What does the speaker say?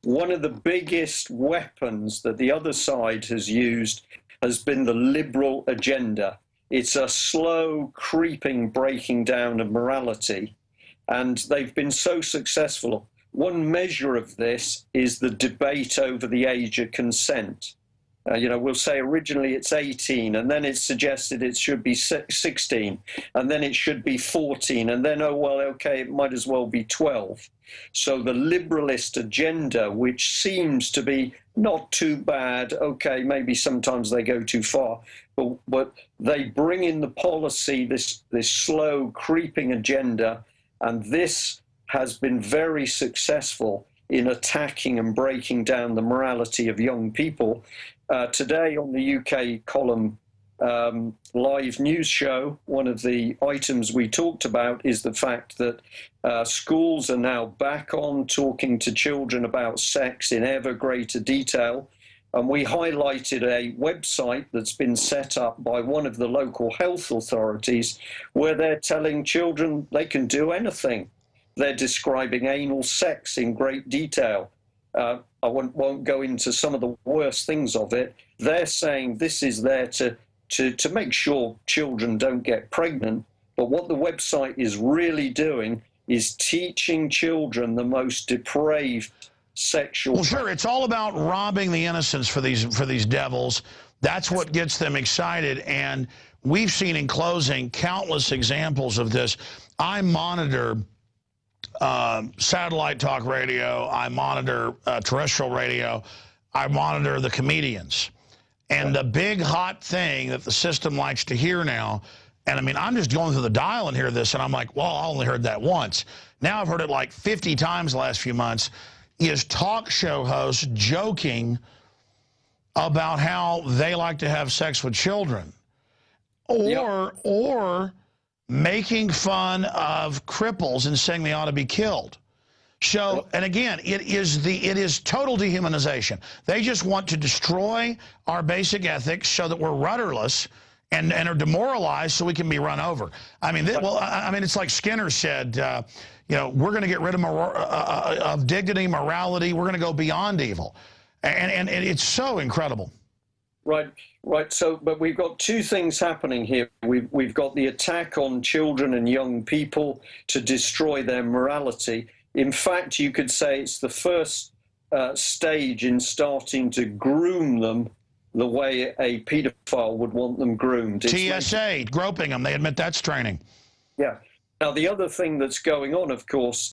one of the biggest weapons that the other side has used has been the liberal agenda. It's a slow, creeping breaking down of morality, and they've been so successful. One measure of this is the debate over the age of consent. You know, we'll say originally it's 18, and then it's suggested it should be 16, and then it should be 14, and then, oh, well, okay, it might as well be 12. So the liberalist agenda, which seems to be not too bad, okay, maybe sometimes they go too far, but they bring in the policy, this slow, creeping agenda, and this has been very successful in attacking and breaking down the morality of young people. Today on the UK column live news show, one of the items we talked about is the fact that schools are now back on talking to children about sex in ever greater detail. And we highlighted a website that's been set up by one of the local health authorities where they're telling children they can do anything. They're describing anal sex in great detail. I won't go into some of the worst things of it. They're saying this is there to make sure children don't get pregnant. But what the website is really doing is teaching children the most depraved sexual... Well, sure, it's all about robbing the innocence for these devils. That's what gets them excited. And we've seen in closing countless examples of this. I monitor satellite talk radio, I monitor terrestrial radio, I monitor the comedians. And the big hot thing that the system likes to hear now, and I mean, I'm just going through the dial and hear this, and I'm like, well, I only heard that once. Now I've heard it like 50 times the last few months, is talk show hosts joking about how they like to have sex with children. Or making fun of cripples and saying they ought to be killed. So, and again, it is total dehumanization. They just want to destroy our basic ethics so that we're rudderless and are demoralized so we can be run over. I mean, it's like Skinner said, you know, we're going to get rid of dignity, morality. We're going to go beyond evil. And it's so incredible. Right. So, but we've got two things happening here. We've got the attack on children and young people to destroy their morality. In fact, you could say it's the first stage in starting to groom them the way a pedophile would want them groomed. TSA, groping them. They admit that's training. Yeah. Now, the other thing that's going on, of course,